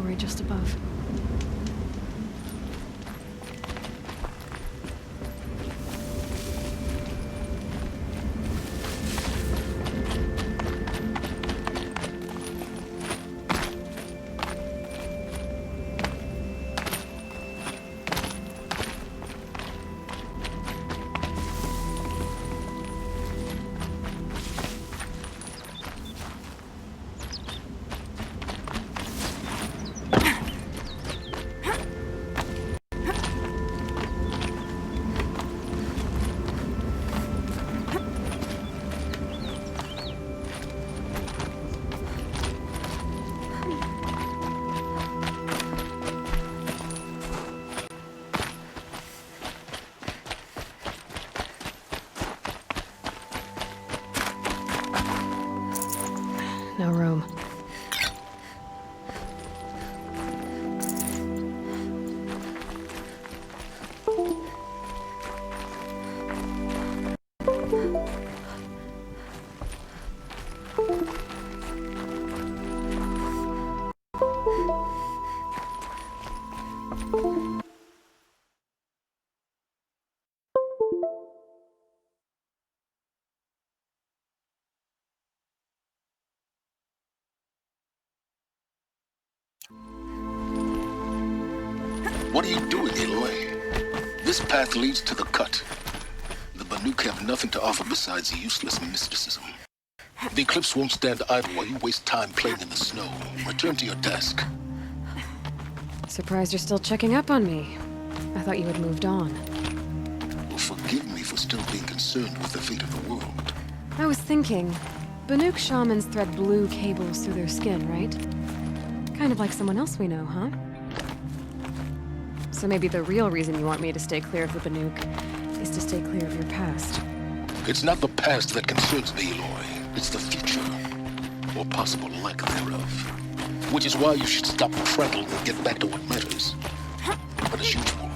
laboratory just above. No room. What are you doing, Aloy? This path leads to the cut. The Banuk have nothing to offer besides useless mysticism. The Eclipse won't stand idle while you waste time playing in the snow. Return to your task. Surprised you're still checking up on me. I thought you had moved on. Well, forgive me for still being concerned with the fate of the world. I was thinking, Banuk shamans thread blue cables through their skin, right? Kind of like someone else we know, huh? So maybe the real reason you want me to stay clear of the Banuk is to stay clear of your past. It's not the past that concerns me, Aloy. It's the future. Or possible lack thereof. Which is why you should stop prattling and get back to what matters. But as usual,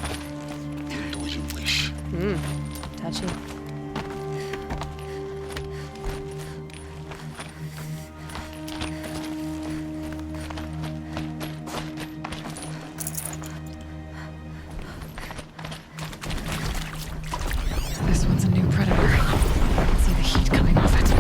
you'll do as you wish. Touchy. This one's a new predator. I can see the heat coming off it.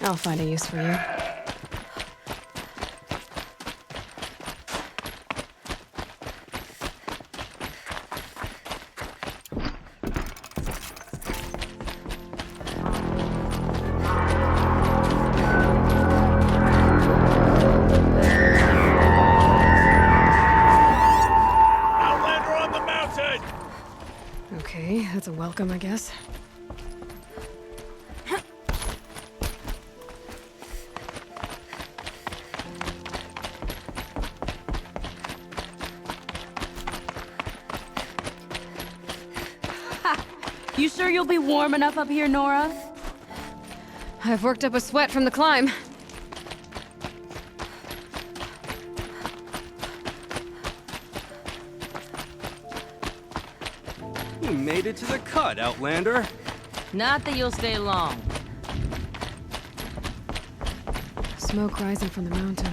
I'll find a use for you. Outlander on the welcome, I guess. You sure you'll be warm enough up here, Nora? I've worked up a sweat from the climb. You made it to the cut, Outlander. Not that you'll stay long. Smoke rising from the mountain.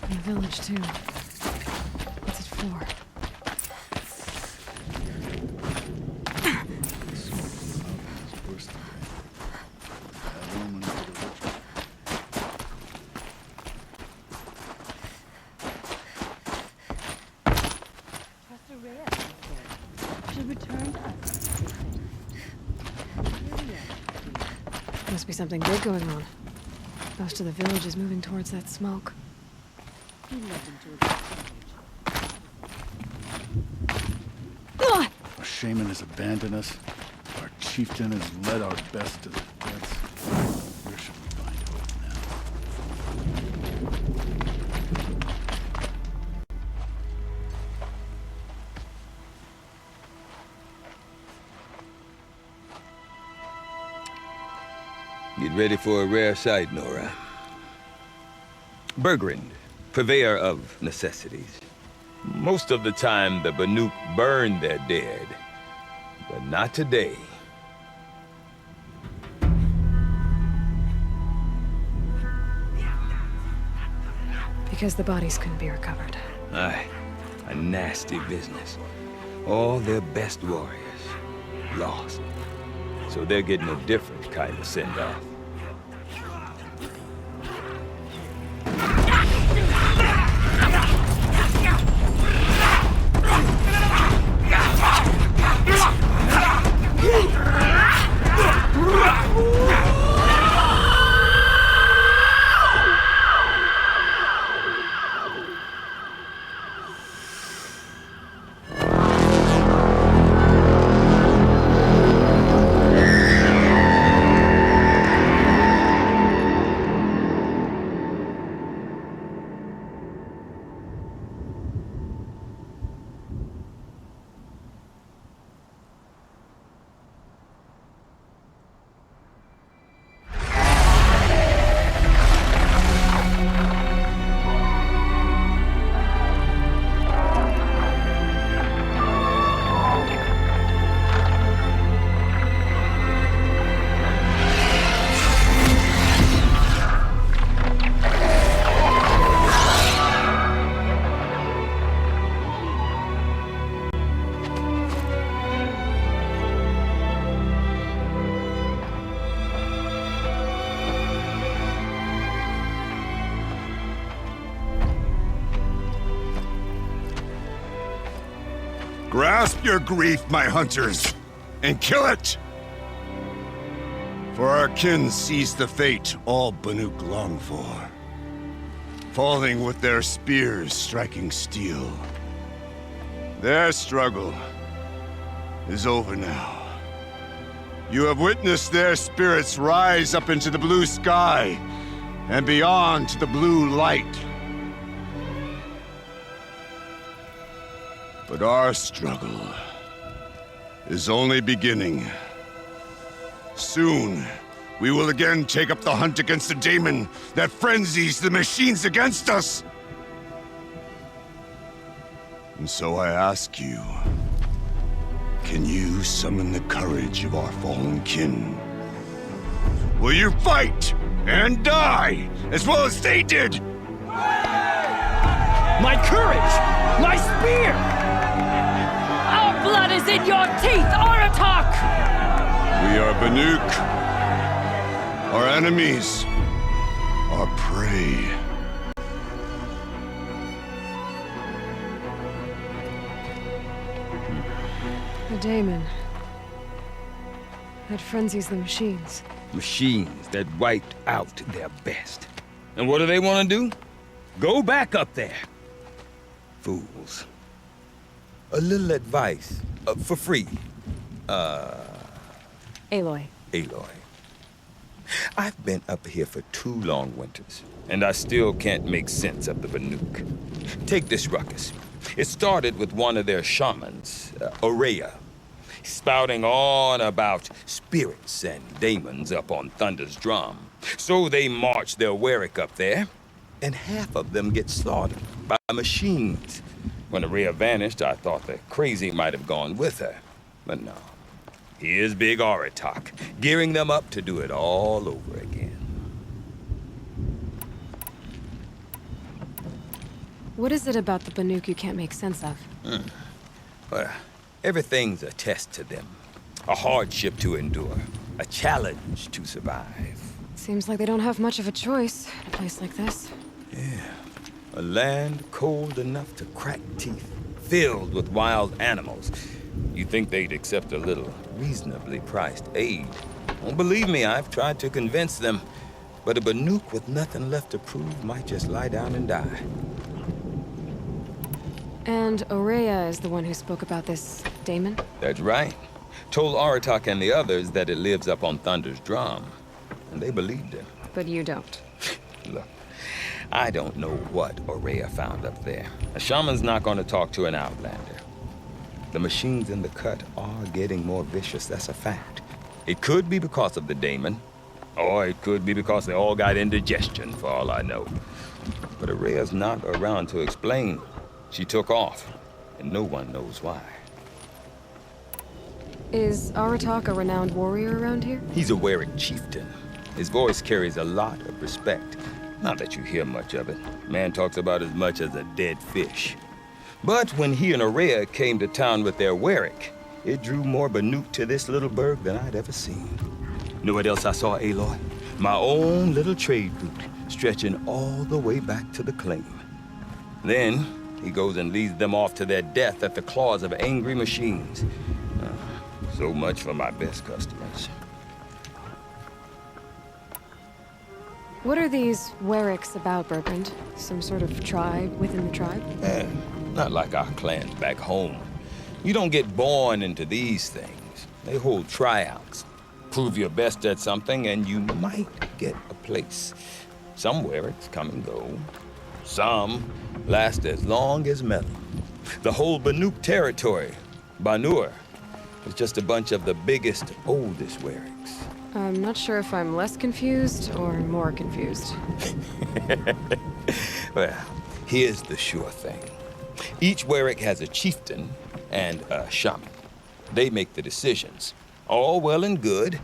And the village, too. What's it for? Must be something big going on. Most of the village is moving towards that smoke. Our shaman has abandoned us. Our chieftain has led our best to the deaths. Where should we find hope now? Get ready for a rare sight, Nora. Bergrand, purveyor of necessities. Most of the time, the Banuk burn their dead. But not today. Because the bodies couldn't be recovered. Aye, a nasty business. All their best warriors lost. So they're getting a different kind of send-off. Grasp your grief, my hunters, and kill it! For our kin sees the fate all Banuk long for. Falling with their spears striking steel. Their struggle is over now. You have witnessed their spirits rise up into the blue sky and beyond to the blue light. But our struggle is only beginning. Soon, we will again take up the hunt against the Daemon that frenzies the machines against us. And so I ask you, can you summon the courage of our fallen kin? Will you fight and die as well as they did? My courage! My spear! Our blood is in your teeth, Oratok! We are Banuk. Our enemies are prey. The Daemon. That frenzies the machines. Machines that wiped out their best. And what do they want to do? Go back up there. Fools. A little advice, for free. Aloy. Aloy. I've been up here for 2 long winters, and I still can't make sense of the Banuk. Take this ruckus. It started with one of their shamans, Ourea, spouting on about spirits and daemons up on Thunder's drum. So they march their Warwick up there, and half of them get slaughtered by machines. When Ourea vanished, I thought the crazy might have gone with her, but no. Here's big Aratak, gearing them up to do it all over again. What is it about the Banuk you can't make sense of? Well, everything's a test to them. A hardship to endure. A challenge to survive. Seems like they don't have much of a choice in a place like this. Yeah. A land cold enough to crack teeth, filled with wild animals. You'd think they'd accept a little reasonably priced aid. Well, believe me, I've tried to convince them. But a Banuk with nothing left to prove might just lie down and die. And Ourea is the one who spoke about this Daemon? That's right. Told Aratak and the others that it lives up on Thunder's drum. And they believed him. But you don't. Look, I don't know what Ourea found up there. A shaman's not going to talk to an outlander. The machines in the cut are getting more vicious, that's a fact. It could be because of the Daemon, or it could be because they all got indigestion, for all I know. But Ourea's not around to explain. She took off, and no one knows why. Is Aratak a renowned warrior around here? He's a Warwick chieftain. His voice carries a lot of respect. Not that you hear much of it. Man talks about as much as a dead fish. But when he and Ourea came to town with their Warwick, it drew more Banuk to this little burg than I'd ever seen. Know what else I saw, Aloy? My own little trade route, stretching all the way back to the claim. Then, he goes and leads them off to their death at the claws of angry machines. So much for my best customers. What are these Warwicks about, Bertrand? Some sort of tribe within the tribe? Not like our clans back home. You don't get born into these things. They hold tryouts. Prove your best at something and you might get a place. Some Warwicks come and go. Some last as long as metal. The whole Banuk territory, Banur, is just a bunch of the biggest, oldest Warwicks. I'm not sure if I'm less confused or more confused. Well, here's the sure thing. Each Warwick has a chieftain and a shaman. They make the decisions. All well and good,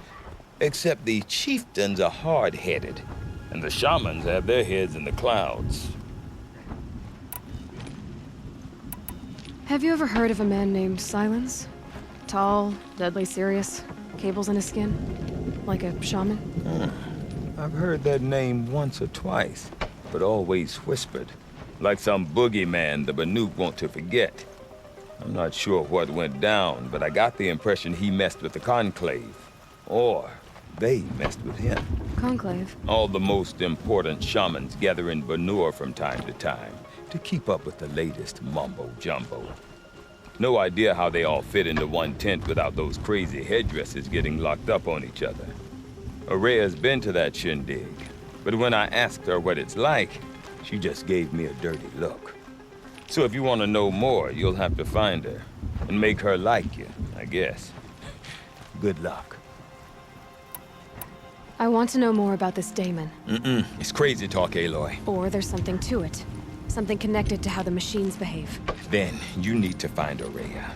except the chieftains are hard-headed, and the shamans have their heads in the clouds. Have you ever heard of a man named Silence? Tall, deadly serious, cables in his skin, like a shaman? I've heard that name once or twice, but always whispered. Like some boogeyman the Banuk want to forget. I'm not sure what went down, but I got the impression he messed with the Conclave. Or they messed with him. Conclave? All the most important shamans gather in Banur from time to time to keep up with the latest mumbo-jumbo. No idea how they all fit into one tent without those crazy headdresses getting locked up on each other. Ourea's been to that shindig, but when I asked her what it's like, she just gave me a dirty look. So if you want to know more, you'll have to find her and make her like you, I guess. Good luck. I want to know more about this Daemon. It's crazy talk, Aloy. Or there's something to it. Something connected to how the machines behave. Then you need to find Ourea.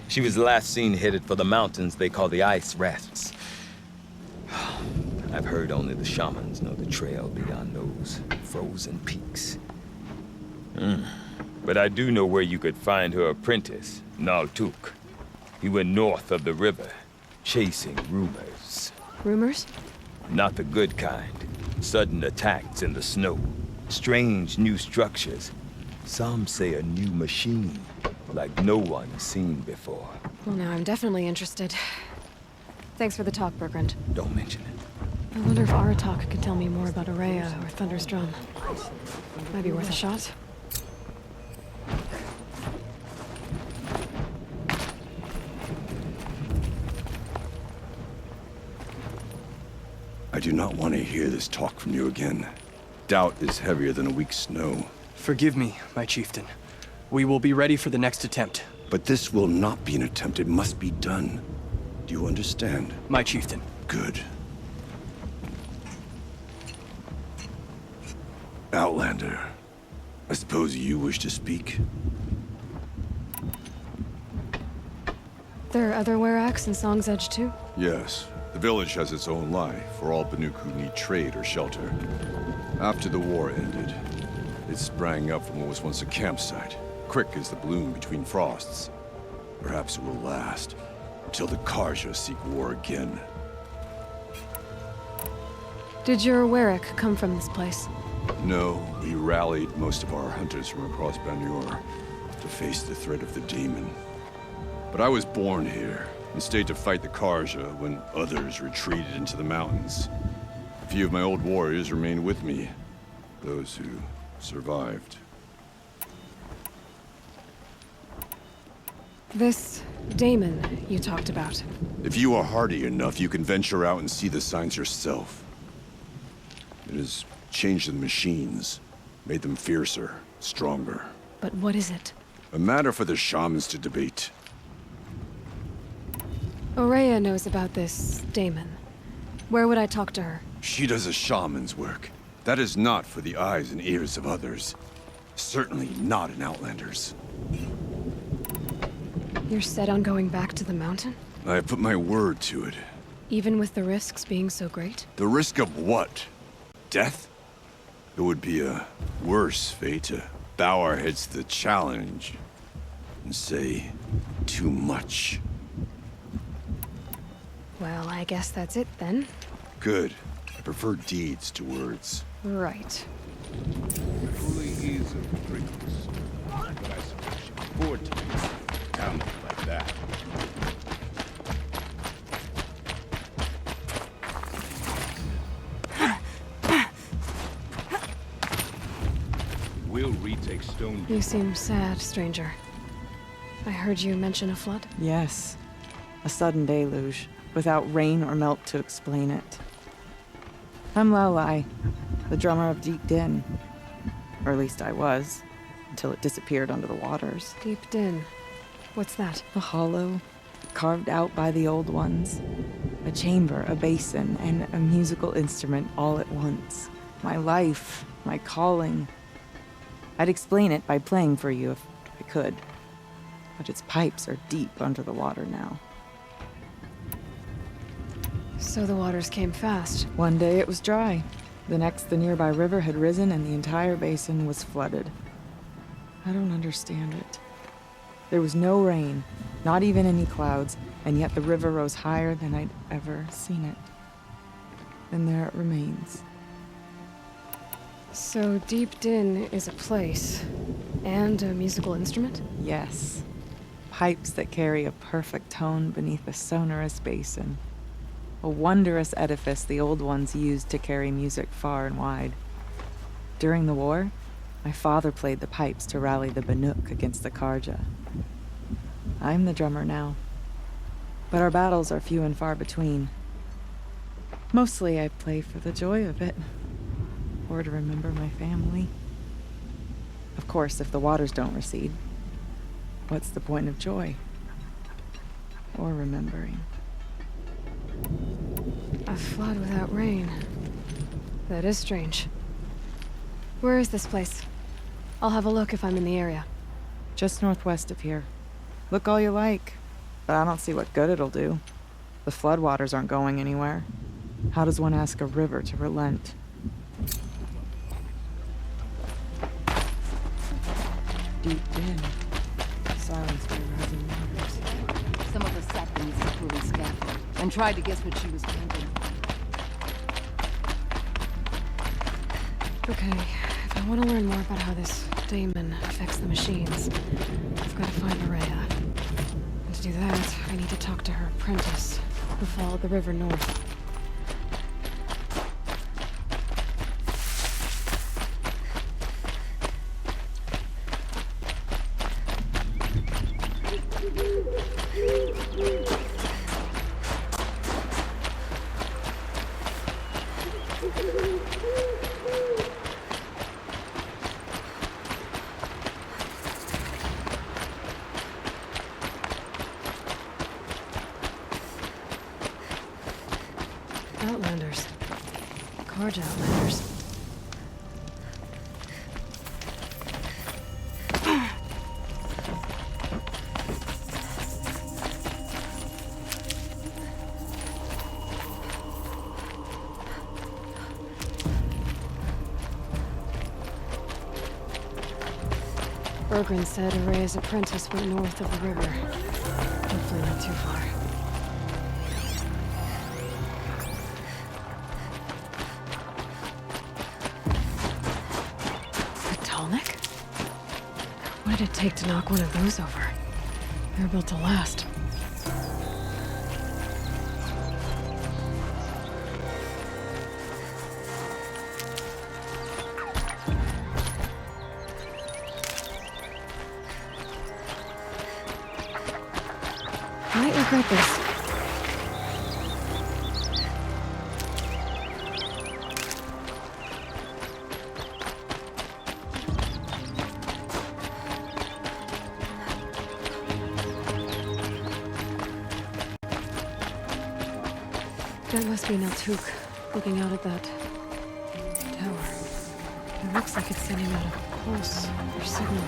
She was last seen headed for the mountains they call the Ice Rasps. I've heard only the shamans know the trail beyond those frozen peaks. But I do know where you could find her apprentice, Naltuk. He went north of the river, chasing rumors. Rumors? Not the good kind. Sudden attacks in the snow. Strange new structures. Some say a new machine, like no one's seen before. Well, now I'm definitely interested. Thanks for the talk, Bertrand. Don't mention it. I wonder if Aratak could tell me more about Ourea or Thunder's drum. Might be worth a shot. I do not want to hear this talk from you again. Doubt is heavier than a week's snow. Forgive me, my chieftain. We will be ready for the next attempt. But this will not be an attempt. It must be done. Do you understand? My chieftain. Good. Outlander, I suppose you wish to speak? There are other Weraks in Song's Edge too? Yes. The village has its own life for all Banuk who need trade or shelter. After the war ended, it sprang up from what was once a campsite, quick as the bloom between frosts. Perhaps it will last until the Karja seek war again. Did your Werak come from this place? No, we rallied most of our hunters from across Banuk to face the threat of the Daemon. But I was born here and stayed to fight the Karja when others retreated into the mountains. A few of my old warriors remained with me, those who survived. This Daemon you talked about. If you are hardy enough, you can venture out and see the signs yourself. It has changed the machines, made them fiercer, stronger. But what is it? A matter for the shamans to debate. Ourea knows about this Daemon. Where would I talk to her? She does a shaman's work. That is not for the eyes and ears of others. Certainly not an Outlander's. You're set on going back to the mountain? I have put my word to it. Even with the risks being so great? The risk of what? Death? It would be a worse fate to bow our heads to the challenge and say too much. Well, I guess that's it then. Good. I prefer deeds to words. Right. Truly is a prince. But I suppose you can afford to be down like that. We'll retake Stone. You seem sad, stranger. I heard you mention a flood? Yes. A sudden deluge, without rain or milk to explain it. I'm Aloy, the drummer of Deep Din. Or at least I was, until it disappeared under the waters. Deep Din. What's that? A hollow, carved out by the old ones. A chamber, a basin, and a musical instrument all at once. My life, my calling. I'd explain it by playing for you if I could. But its pipes are deep under the water now. So the waters came fast. One day it was dry. The next, the nearby river had risen and the entire basin was flooded. I don't understand it. There was no rain, not even any clouds, and yet the river rose higher than I'd ever seen it. And there it remains. So Deep Din is a place. And a musical instrument? Yes. Pipes that carry a perfect tone beneath a sonorous basin. A wondrous edifice the old ones used to carry music far and wide. During the war, my father played the pipes to rally the Banuk against the Karja. I'm the drummer now. But our battles are few and far between. Mostly I play for the joy of it. Or to remember my family. Of course, if the waters don't recede, what's the point of joy? Or remembering? A flood without rain. That is strange. Where is this place? I'll have a look if I'm in the area. Just northwest of here. Look all you like, but I don't see what good it'll do. The floodwaters aren't going anywhere. How does one ask a river to relent? Deep Din. Silence by rising waters. Some of us sat beneath the cruel scaffold and tried to guess what she was thinking. Okay, if I want to learn more about how this Daemon affects the machines, I've got to find Ourea. And to do that, I need to talk to her apprentice, who followed the river north. Outlanders. Carja Outlanders. Bergren said Ourea's apprentice went north of the river. Hopefully not too far. What did it take to knock one of those over? They're built to last. I might regret this. That must be Naltuk, looking out at that tower. It looks like it's sending out a pulse or signal.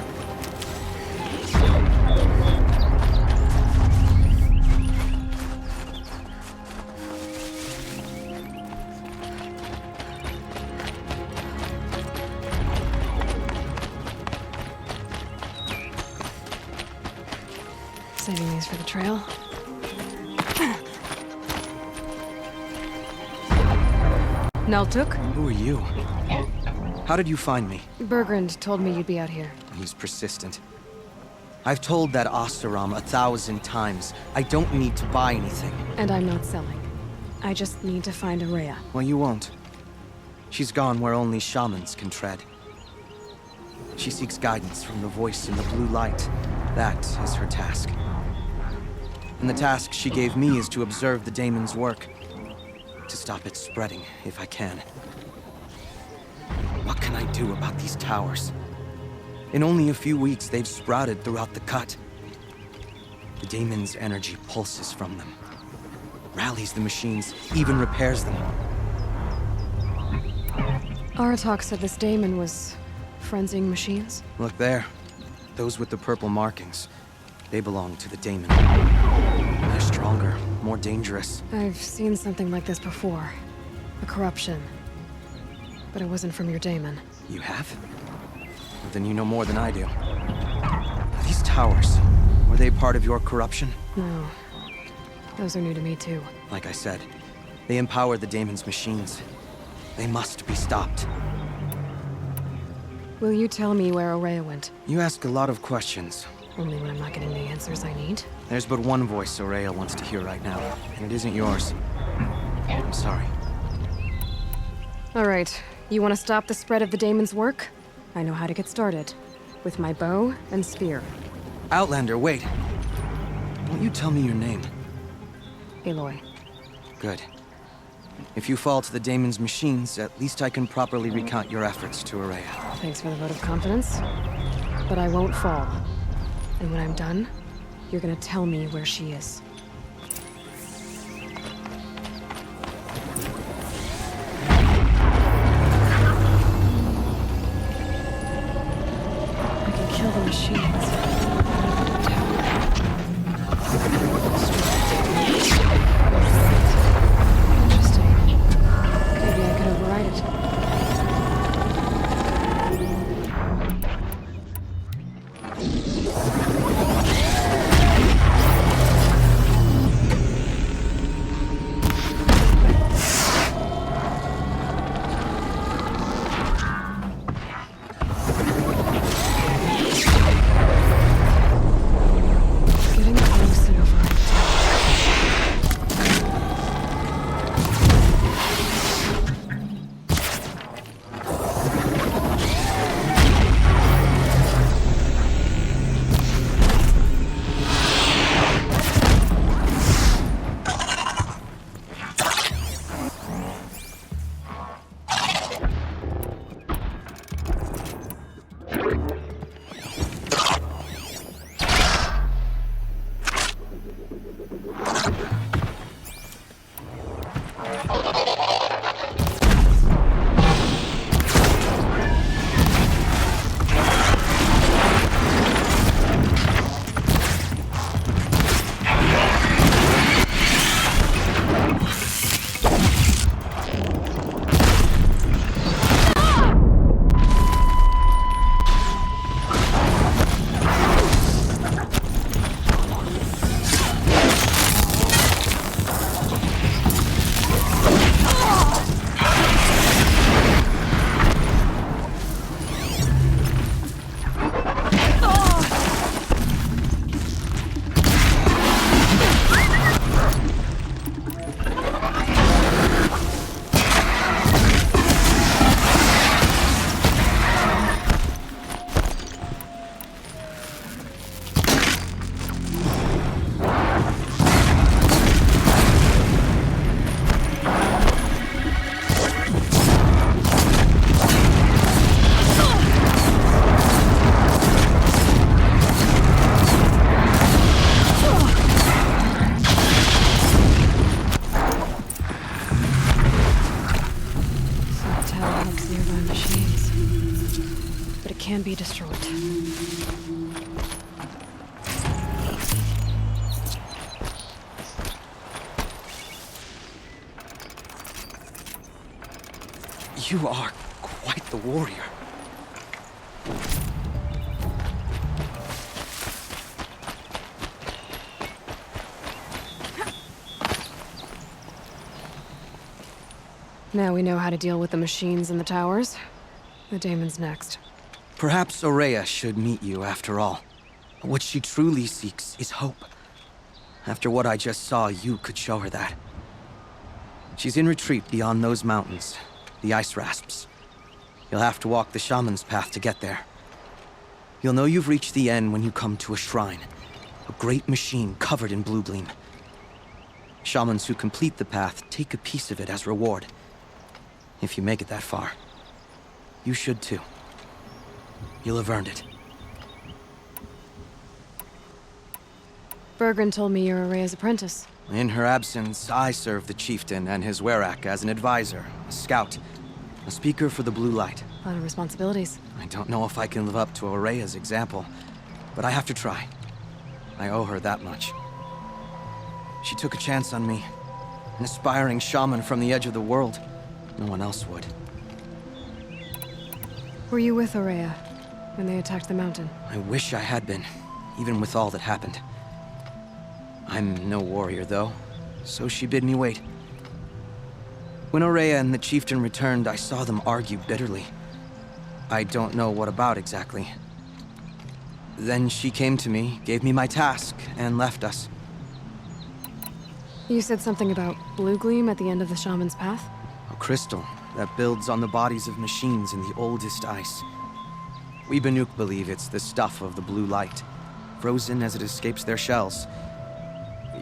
Saving these for the trail. Naltuk? Who are you? How did you find me? Bergrand told me you'd be out here. He's persistent. I've told that Oseram 1,000 times. I don't need to buy anything. And I'm not selling. I just need to find Ourea. Well, you won't. She's gone where only shamans can tread. She seeks guidance from the voice in the blue light. That is her task. And the task she gave me is to observe the Daemon's work. To stop it spreading, if I can. What can I do about these towers? In only a few weeks, they've sprouted throughout the cut. The Daemon's energy pulses from them. Rallies the machines, even repairs them. Aratok said this Daemon was frenzying machines? Look there. Those with the purple markings. They belong to the Daemon. They're stronger, more dangerous. I've seen something like this before. A corruption. But it wasn't from your Daemon. You have? Well, then you know more than I do. These towers, were they part of your corruption? No. Those are new to me too. Like I said, they empower the Daemon's machines. They must be stopped. Will you tell me where Ourea went? You ask a lot of questions. Only when I'm not getting the answers I need. There's but one voice Ourea wants to hear right now, and it isn't yours. I'm sorry. All right. You want to stop the spread of the Daemon's work? I know how to get started. With my bow and spear. Outlander, wait. Won't you tell me your name? Aloy. Good. If you fall to the Daemon's machines, at least I can properly recount your efforts to Ourea. Thanks for the vote of confidence. But I won't fall. And when I'm done, you're gonna tell me where she is. I can kill the machines. Interesting. Maybe I could override it. can be destroyed. You are quite the warrior. Now we know how to deal with the machines in the towers. The Daemon's next. Perhaps Ourea should meet you after all. What she truly seeks is hope. After what I just saw, you could show her that. She's in retreat beyond those mountains, the ice rasps. You'll have to walk the Shaman's path to get there. You'll know you've reached the end when you come to a shrine. A great machine covered in blue gleam. Shamans who complete the path take a piece of it as reward. If you make it that far, you should too. You'll have earned it. Bergren told me you're Ourea's apprentice. In her absence, I serve the chieftain and his Werak as an advisor, a scout, a speaker for the Blue Light. A lot of responsibilities. I don't know if I can live up to Ourea's example, but I have to try. I owe her that much. She took a chance on me, an aspiring shaman from the edge of the world. No one else would. Were you with Ourea when they attacked the mountain? I wish I had been, even with all that happened. I'm no warrior, though, so she bid me wait. When Ourea and the chieftain returned, I saw them argue bitterly. I don't know what about exactly. Then she came to me, gave me my task, and left us. You said something about blue gleam at the end of the Shaman's path? A crystal that builds on the bodies of machines in the oldest ice. We Banuk believe it's the stuff of the blue light, frozen as it escapes their shells.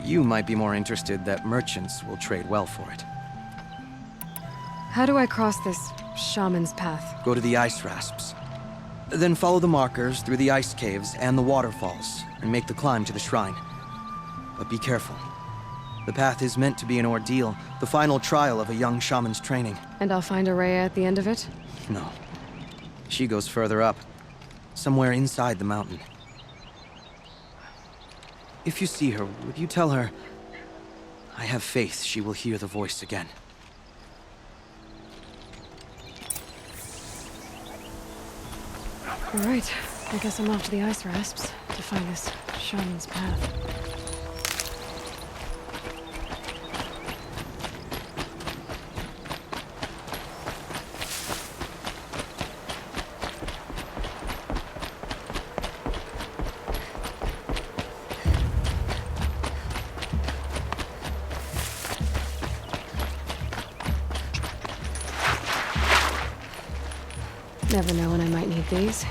You might be more interested that merchants will trade well for it. How do I cross this Shaman's path? Go to the ice rasps. Then follow the markers through the ice caves and the waterfalls, and make the climb to the shrine. But be careful. The path is meant to be an ordeal, the final trial of a young shaman's training. And I'll find Ourea at the end of it? No. She goes further up, somewhere inside the mountain. If you see her, would you tell her, I have faith she will hear the voice again. All right, I guess I'm off to the ice rasps to find this Shaman's path. Never know when I might need these.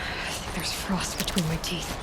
I think there's frost between my teeth.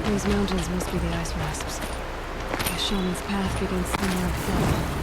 These mountains must be the ice rasps. The Shaman's path begins somewhere up there.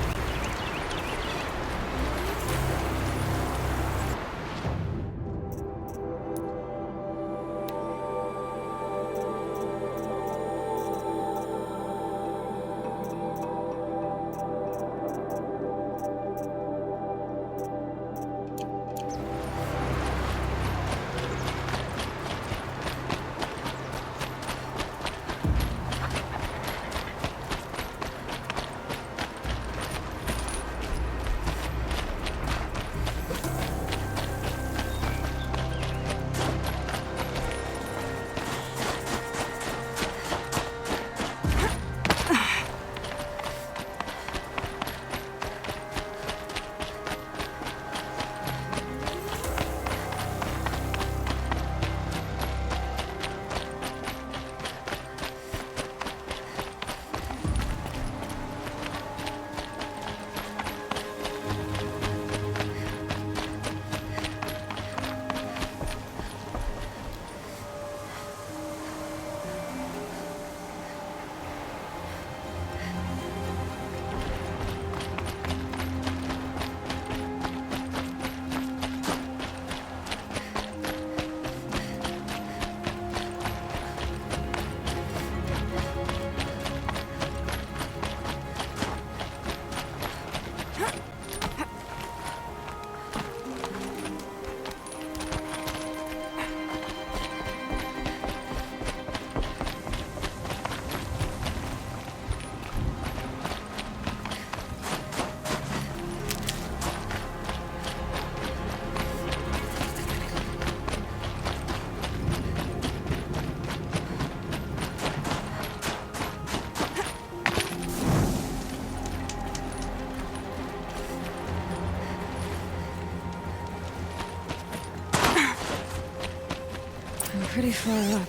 far up.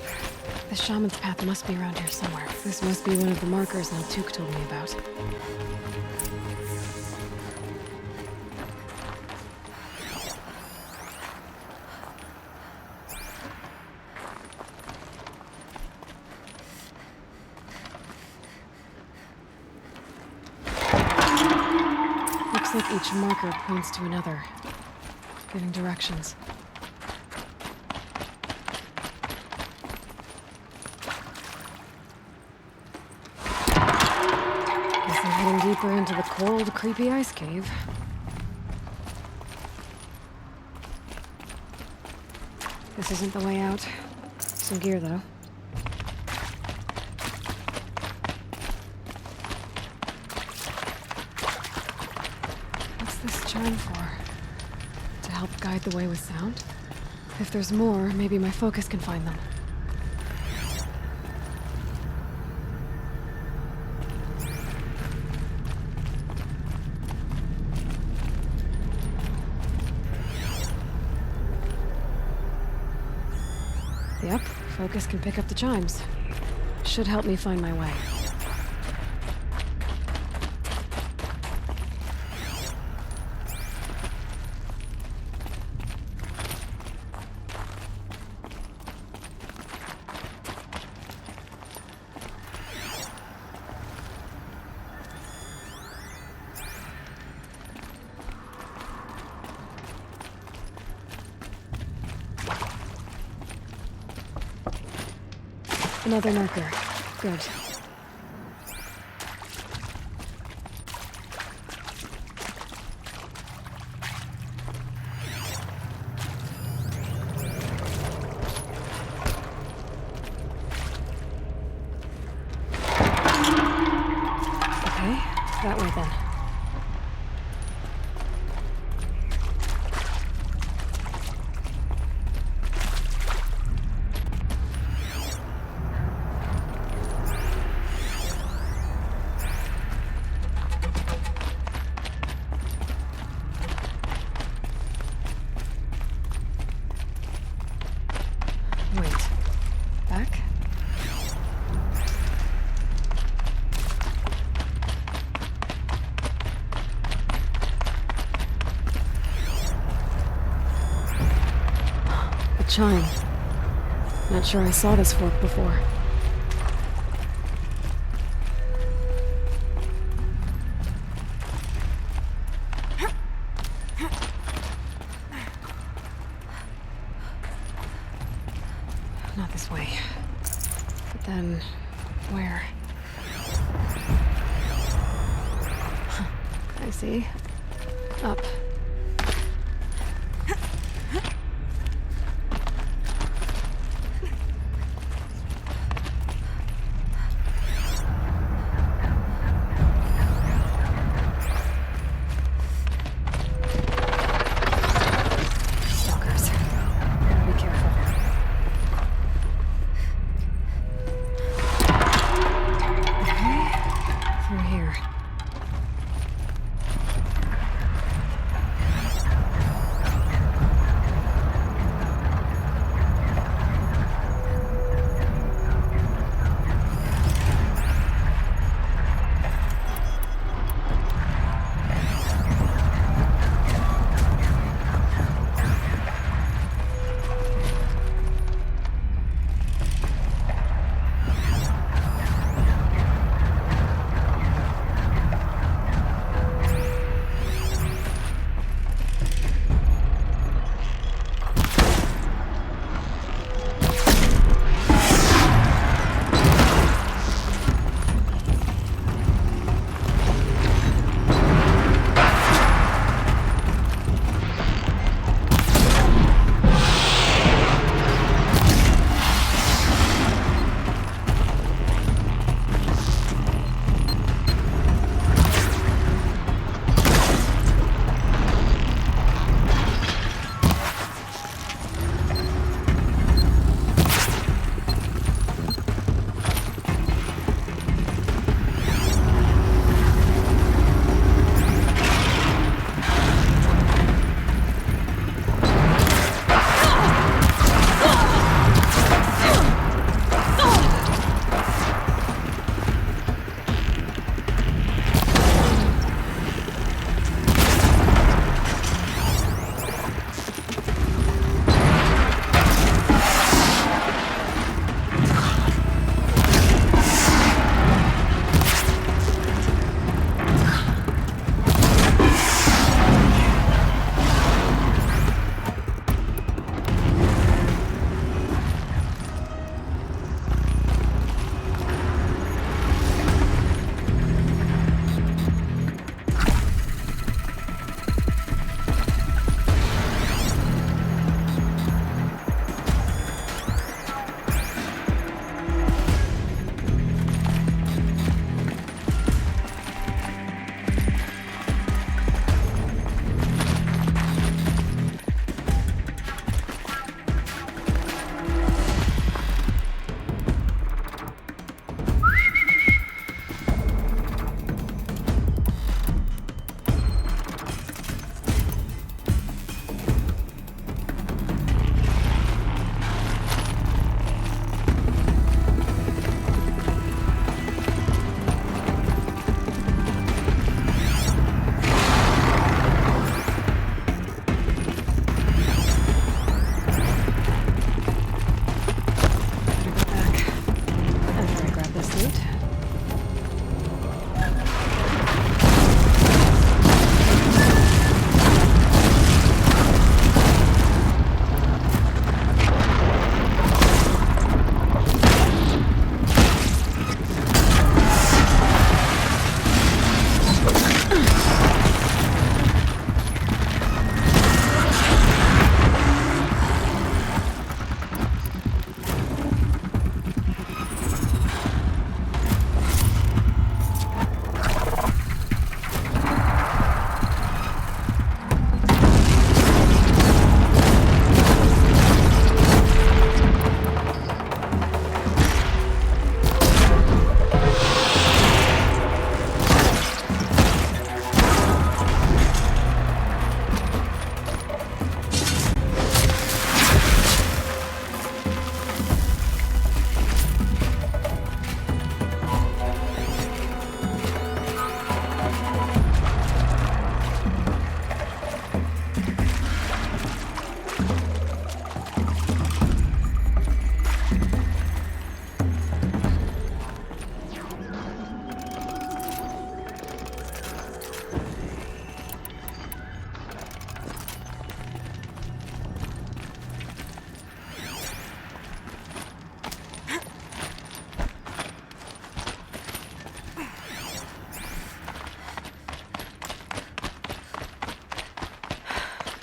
The shaman's path must be around here somewhere. This must be one of the markers Naltuk told me about. Looks like each marker points to another, giving directions. Heading deeper into the cold, creepy ice cave. This isn't the way out. Some gear, though. What's this chime for? To help guide the way with sound? If there's more, maybe my focus can find them. Yep, focus can pick up the chimes. Should help me find my way. Another marker. Good. Okay, that way then. Chime. Not sure I saw this fork before. Not this way. But then, where? I see. Up.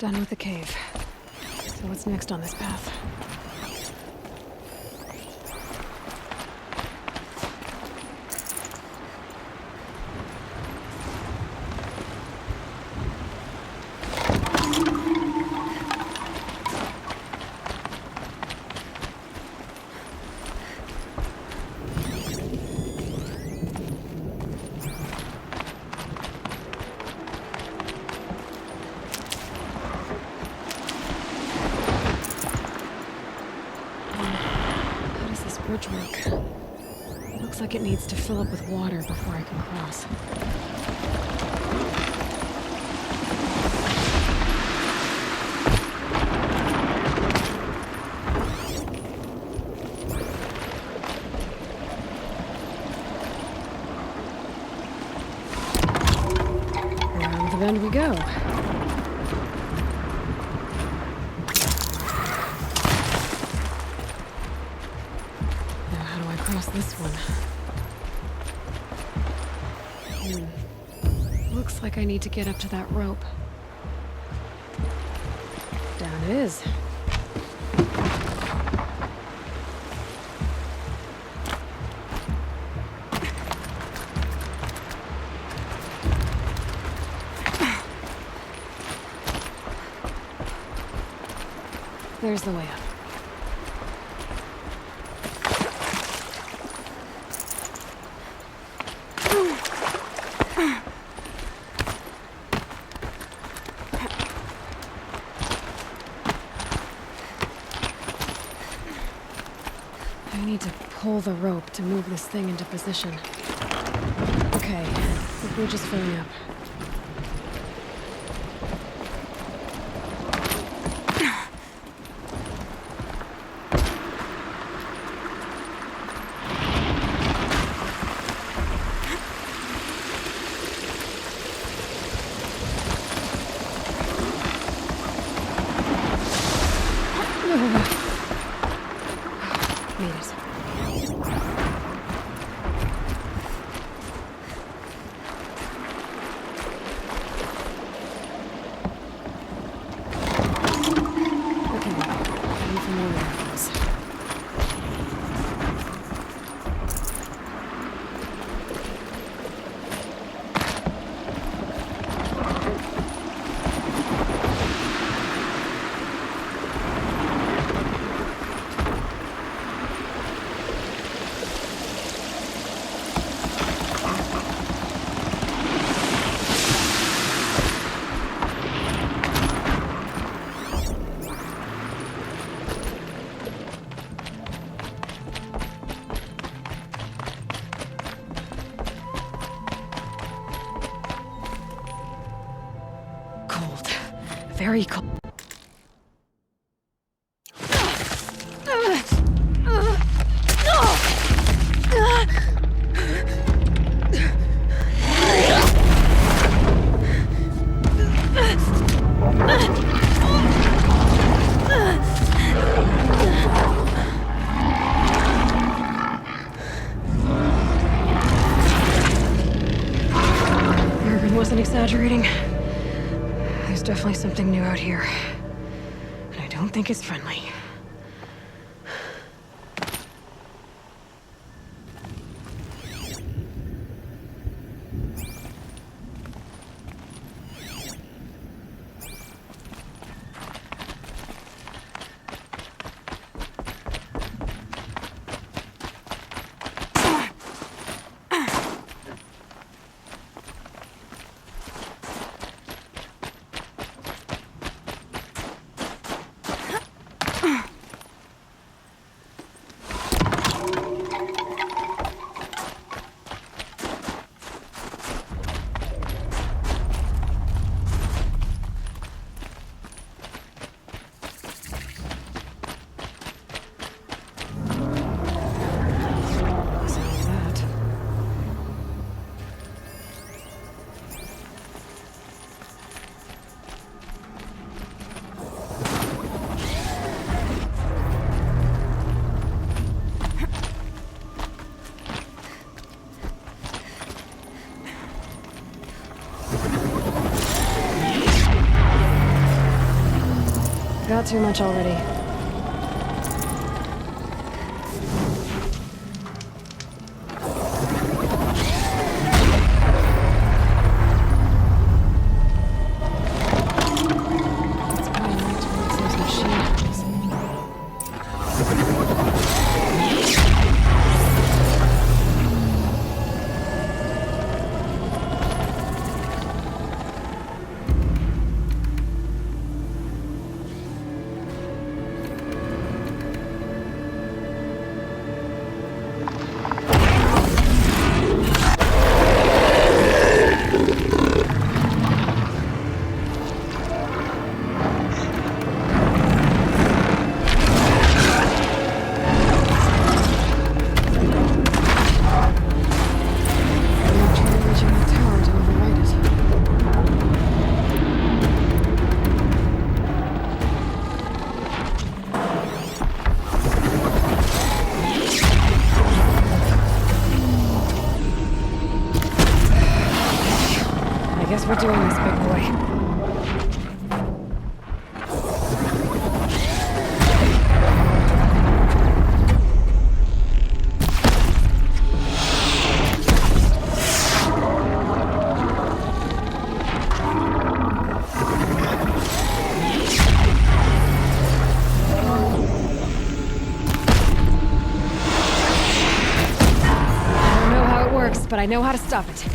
Done with the cave. So what's next on this path? Bridge work. Looks like it needs to fill up with water before I can cross. Around the bend we go. This one. Looks like I need to get up to that rope. Down it is. There's the way up. I need to pull the rope to move this thing into position. Okay, the bridge is filling up. Very cold. Urban wasn't exaggerating. There's definitely something new out here. And I don't think it's friendly. not too much already. It's pointing right towards those machines. Guess we're doing this, big boy. I don't know how it works, but I know how to stop it.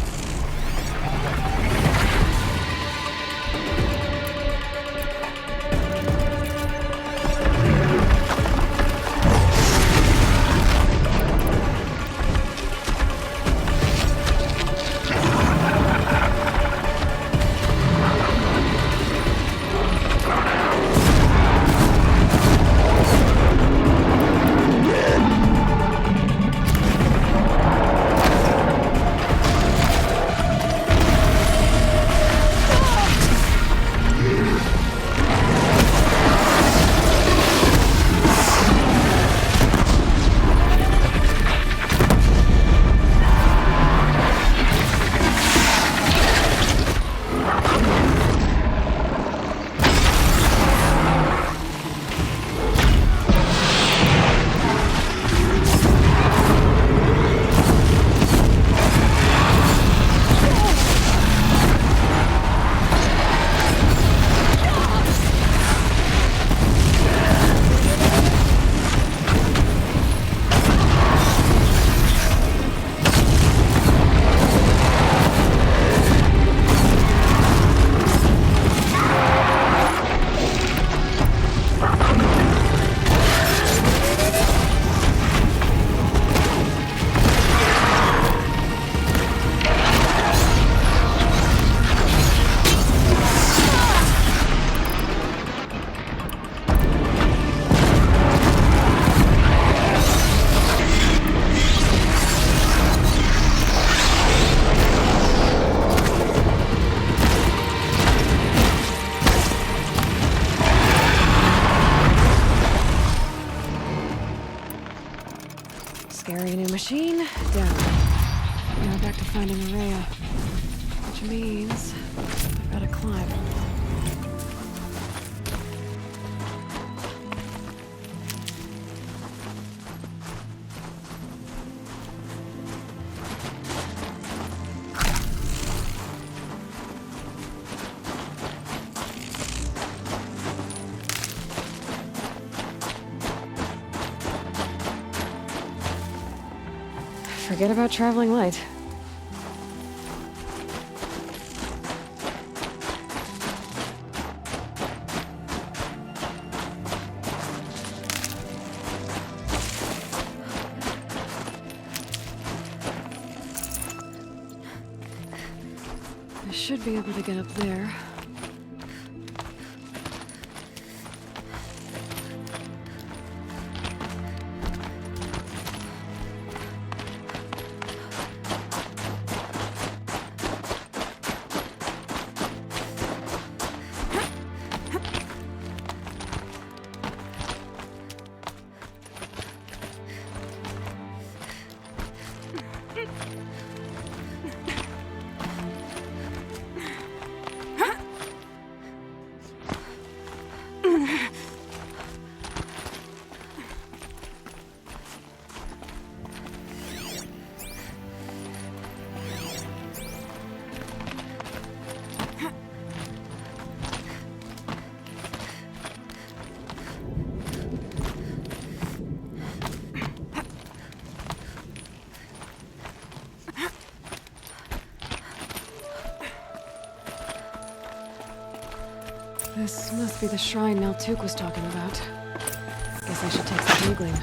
Scary new machine, down. Now back to finding Ourea. Which means I've got to climb. Forget about traveling light. I should be able to get up there. This must be the shrine Maltuk was talking about. Guess I should take some googling.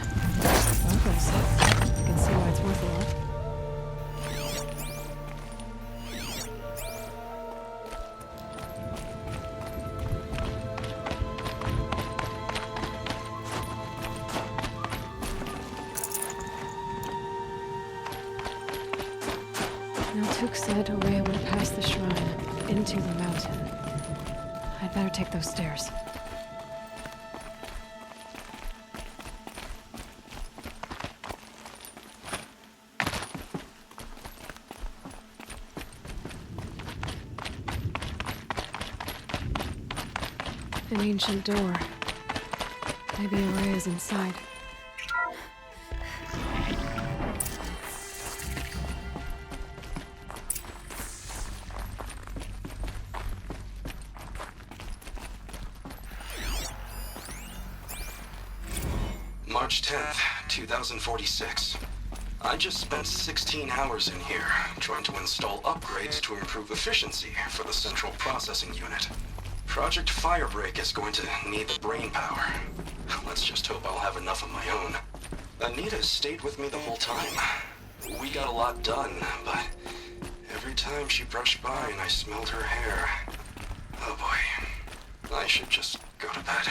Okay, so I can see why it's worth a lot. Maltuk said Ourea would pass the shrine into the mountain. I'd better take those stairs. An ancient door. Maybe Ourea's inside. March 10th, 2046. I just spent 16 hours in here, trying to install upgrades to improve efficiency for the central processing unit. Project Firebreak is going to need the brain power. Let's just hope I'll have enough of my own. Anita stayed with me the whole time. We got a lot done, but every time she brushed by and I smelled her hair... Oh boy. I should just go to bed.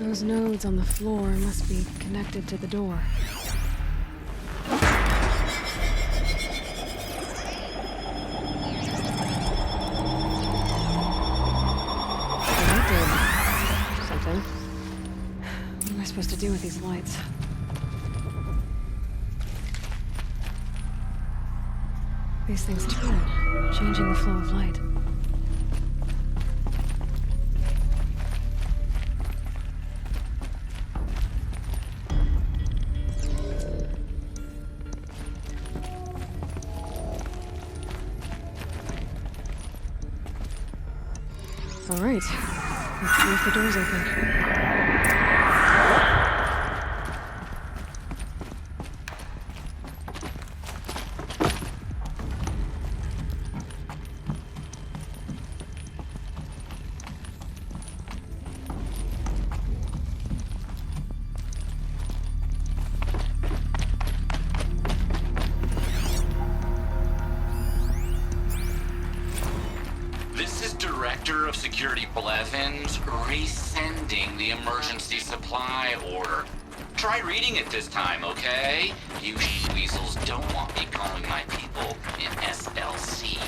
Those nodes on the floor must be connected to the door. That did something. What am I supposed to do with these lights? These things turn, changing the flow of light. All right, let's see if the door's open. Director of Security Blevins resending the emergency supply order. Try reading it this time, okay? You weasels don't want me calling my people in SLC.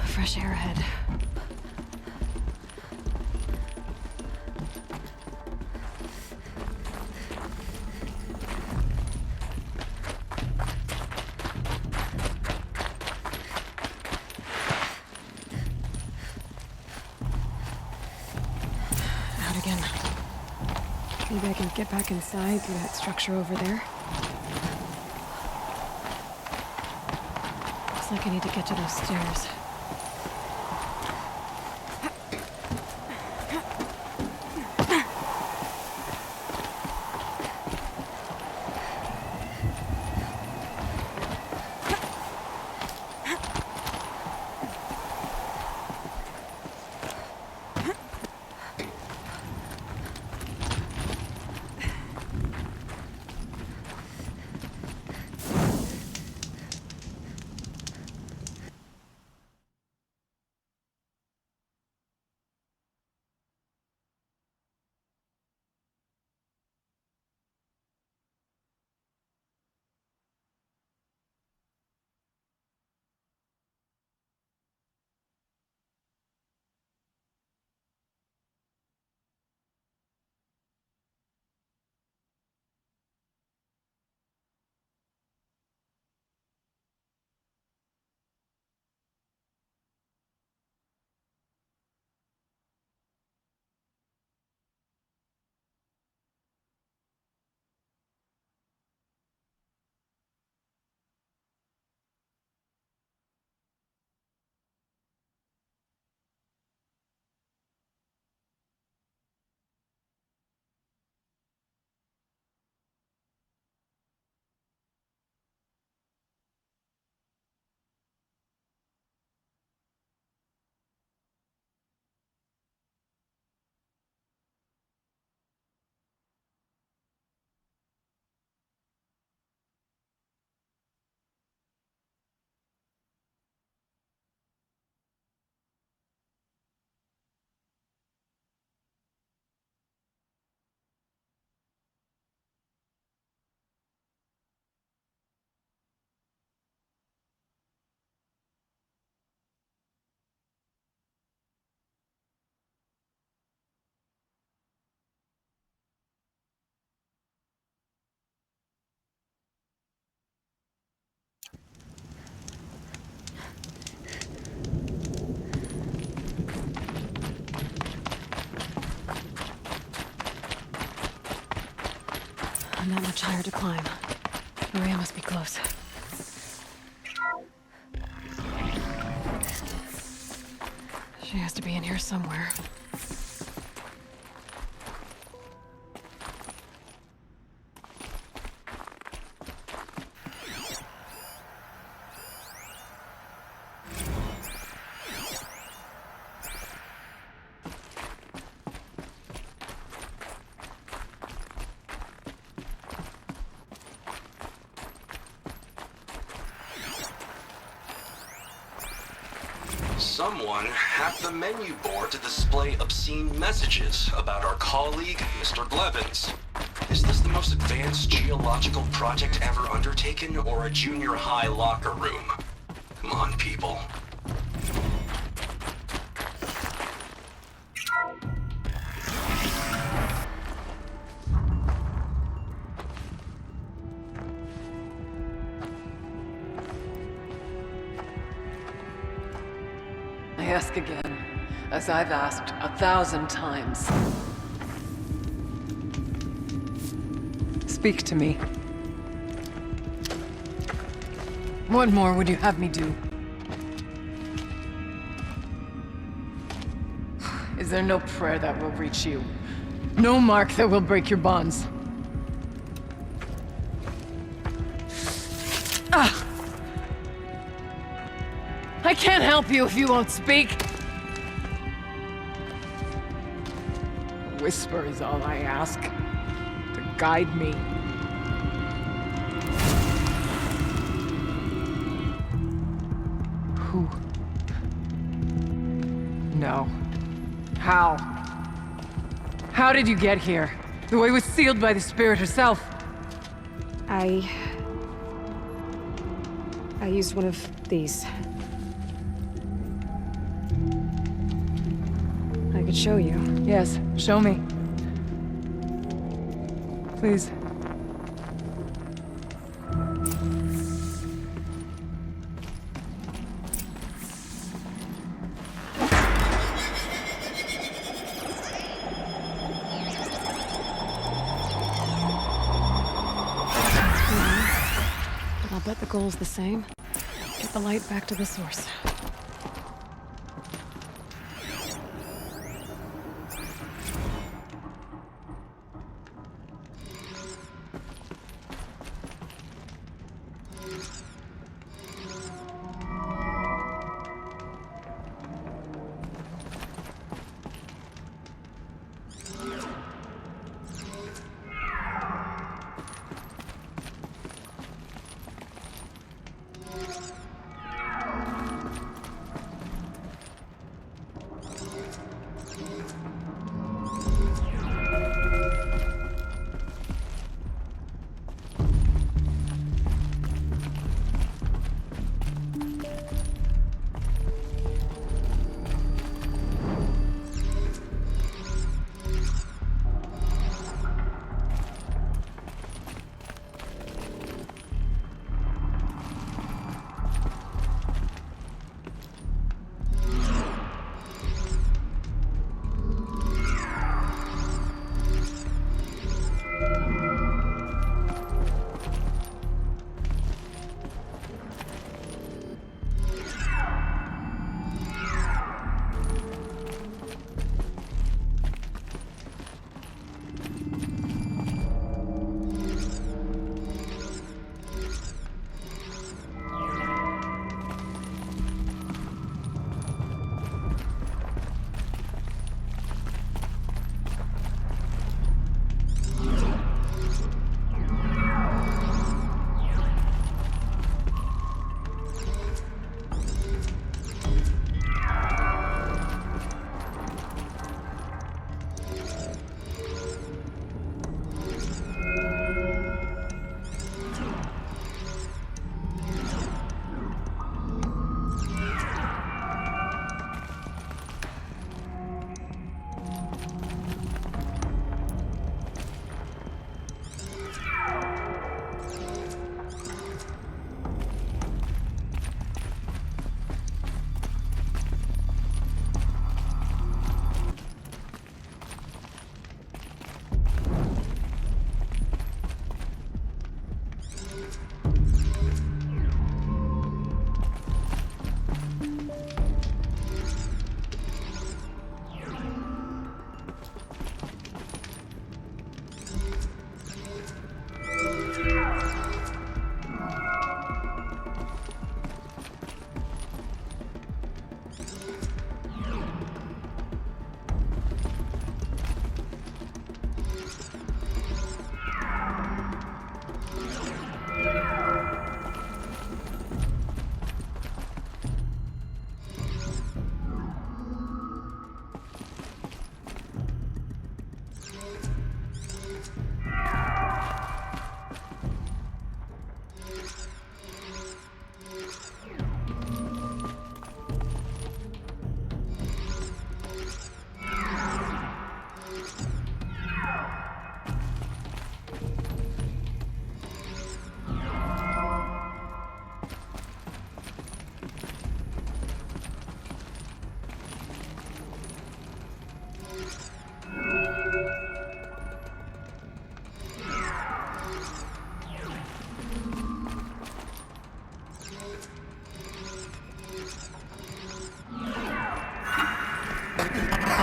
Fresh air ahead. Out again. Maybe I can get back inside through that structure over there. Looks like I need to get to those stairs. not much higher to climb. Ourea must be close. She has to be in here somewhere. Someone hacked the menu board to display obscene messages about our colleague, Mr. Blevins. Is this the most advanced geological project ever undertaken, or a junior high locker room? Come on, people. I ask again, as I've asked 1,000 times. Speak to me. What more would you have me do? Is there no prayer that will reach you? No mark that will break your bonds? Ah! I can't help you if you won't speak. A whisper is all I ask. To guide me. Who? No. How? How did you get here? The way was sealed by the spirit herself. I used one of these. I could show you. Yes, show me. Please. But I'll bet the goal's the same. Get the light back to the source.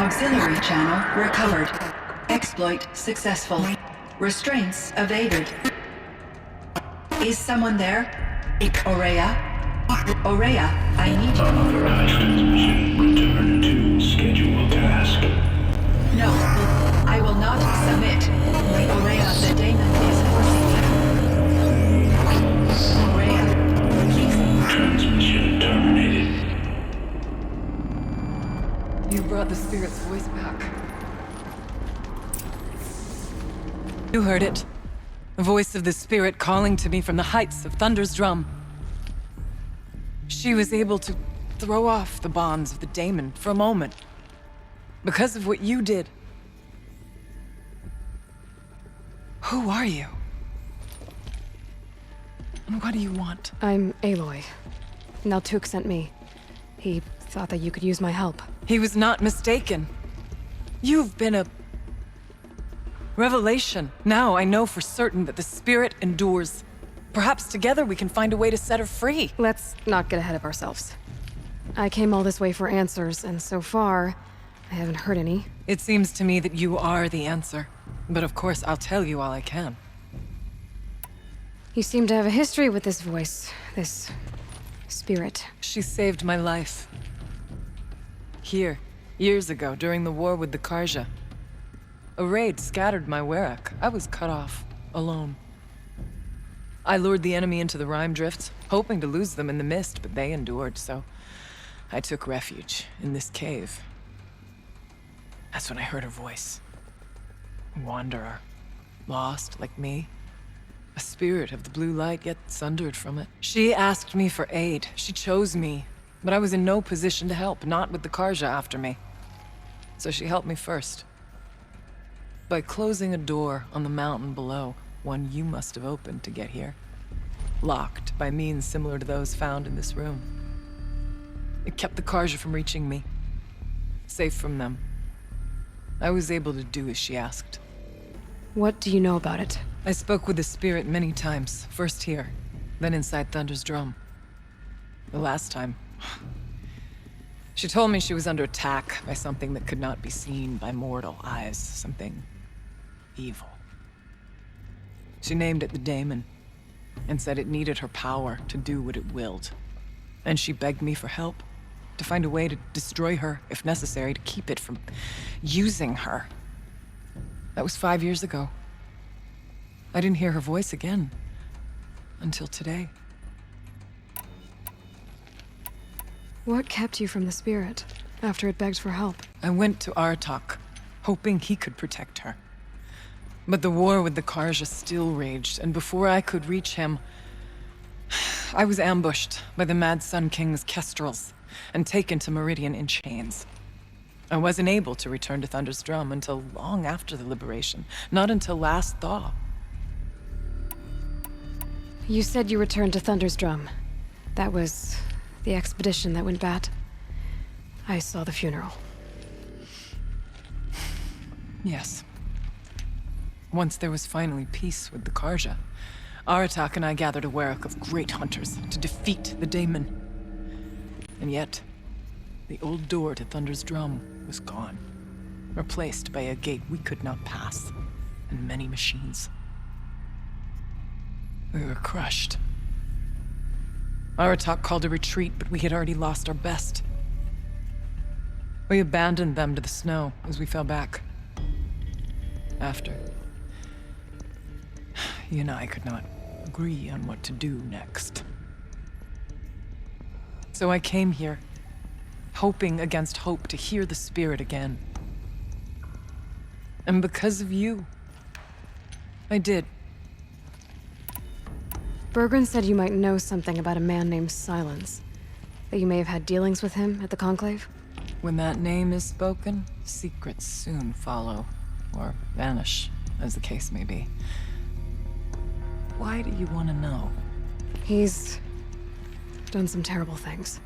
Auxiliary channel recovered. Exploit successful. Restraints evaded. Is someone there? Ourea? Ourea, I need you. Unauthorized transmission. Return to scheduled task. No, I will not submit. Ourea, the Daemon is forcing me. Ourea, please. Transmission terminated. You brought the spirit's voice back. You heard it. The voice of the spirit calling to me from the heights of Thunder's drum. She was able to throw off the bonds of the Daemon for a moment. Because of what you did. Who are you? And what do you want? I'm Aloy. Naltuk sent me. He thought that you could use my help. He was not mistaken. You've been a revelation. Now I know for certain that the spirit endures. Perhaps together we can find a way to set her free. Let's not get ahead of ourselves. I came all this way for answers, and so far, I haven't heard any. It seems to me that you are the answer. But of course, I'll tell you all I can. You seem to have a history with this voice, this spirit. She saved my life. Here, years ago, during the war with the Karja. A raid scattered my Ourea. I was cut off, alone. I lured the enemy into the Rime Drifts, hoping to lose them in the mist, but they endured, so I took refuge in this cave. That's when I heard her voice. A wanderer, lost like me. A spirit of the blue light, yet sundered from it. She asked me for aid. She chose me, but I was in no position to help, not with the Karja after me. So she helped me first. By closing a door on the mountain below, one you must have opened to get here. Locked by means similar to those found in this room. It kept the Karja from reaching me. Safe from them. I was able to do as she asked. What do you know about it? I spoke with the spirit many times. First here, then inside Thunder's drum. The last time, she told me she was under attack by something that could not be seen by mortal eyes. Something evil. She named it the Daemon, and said it needed her power to do what it willed. And she begged me for help, to find a way to destroy her, if necessary, to keep it from using her. That was 5 years ago. I didn't hear her voice again, until today. What kept you from the spirit, after it begged for help? I went to Artok, hoping he could protect her. But the war with the Karja still raged, and before I could reach him, I was ambushed by the Mad Sun King's kestrels, and taken to Meridian in chains. I wasn't able to return to Thunder's drum until long after the liberation, not until last thaw. You said you returned to Thunder's drum. That was the expedition that went bad. I saw the funeral. Yes. Once there was finally peace with the Karja, Aratak and I gathered a Ourea of great hunters to defeat the Daemon. And yet, the old door to Thunder's drum was gone, replaced by a gate we could not pass, and many machines. We were crushed. Aratak called a retreat, but we had already lost our best. We abandoned them to the snow as we fell back. After, he and I could not agree on what to do next. So I came here, hoping against hope to hear the spirit again. And because of you, I did. Bergren said you might know something about a man named Silence. That you may have had dealings with him at the Conclave? When that name is spoken, secrets soon follow. Or vanish, as the case may be. Why do you want to know? He's done some terrible things.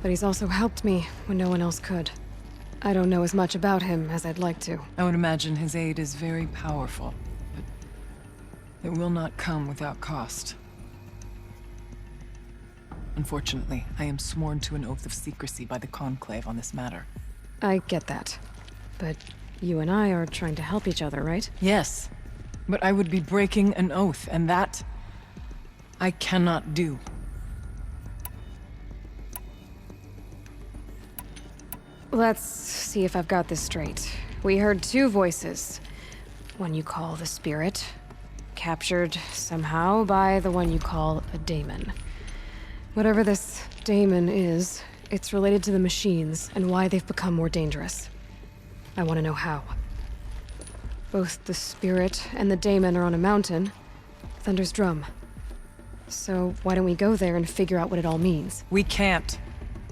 But he's also helped me when no one else could. I don't know as much about him as I'd like to. I would imagine his aid is very powerful, but it will not come without cost. Unfortunately, I am sworn to an oath of secrecy by the Conclave on this matter. I get that. But you and I are trying to help each other, right? Yes, but I would be breaking an oath, and that I cannot do. Let's see if I've got this straight. We heard two voices. One you call the Spirit, captured somehow by the one you call a Daemon. Whatever this Daemon is, it's related to the machines and why they've become more dangerous. I want to know how. Both the Spirit and the Daemon are on a mountain, Thunder's Drum. So why don't we go there and figure out what it all means? We can't.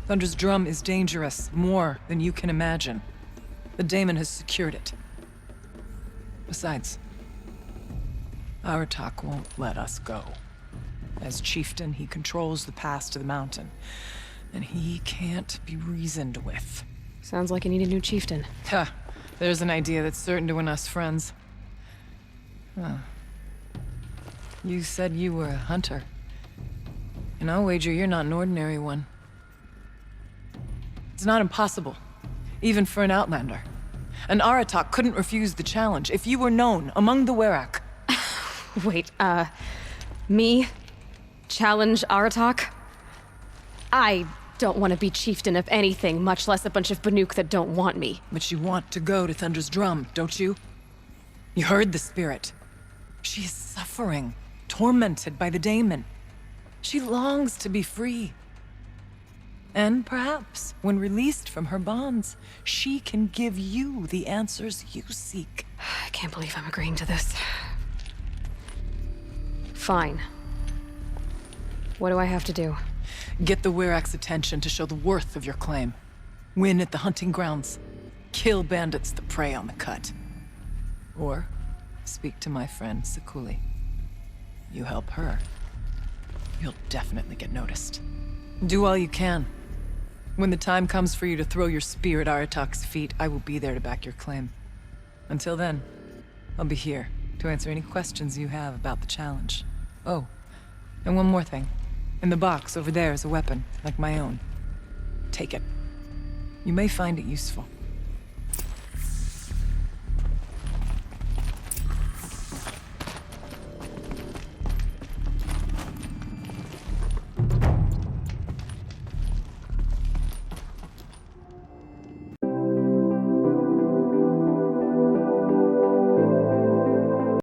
Thunder's Drum is dangerous, more than you can imagine. The Daemon has secured it. Besides, Aratak won't let us go. As chieftain, he controls the pass to the mountain, and he can't be reasoned with. Sounds like you need a new chieftain. Ha! There's an idea that's certain to win us friends. Huh. You said you were a hunter. And I'll wager you're not an ordinary one. It's not impossible, even for an outlander. An Aratak couldn't refuse the challenge if you were known among the Werak. Wait, me? Challenge Aratak? I don't want to be chieftain of anything, much less a bunch of Banuk that don't want me. But you want to go to Thunder's Drum, don't you? You heard the Spirit. She is suffering, tormented by the Daemon. She longs to be free. And perhaps, when released from her bonds, she can give you the answers you seek. I can't believe I'm agreeing to this. Fine. What do I have to do? Get the Werak's attention to show the worth of your claim. Win at the hunting grounds. Kill bandits that prey on the cut. Or speak to my friend Sekuli. You help her, you'll definitely get noticed. Do all you can. When the time comes for you to throw your spear at Aratak's feet, I will be there to back your claim. Until then, I'll be here to answer any questions you have about the challenge. Oh, and one more thing. In the box over there is a weapon, like my own. Take it. You may find it useful.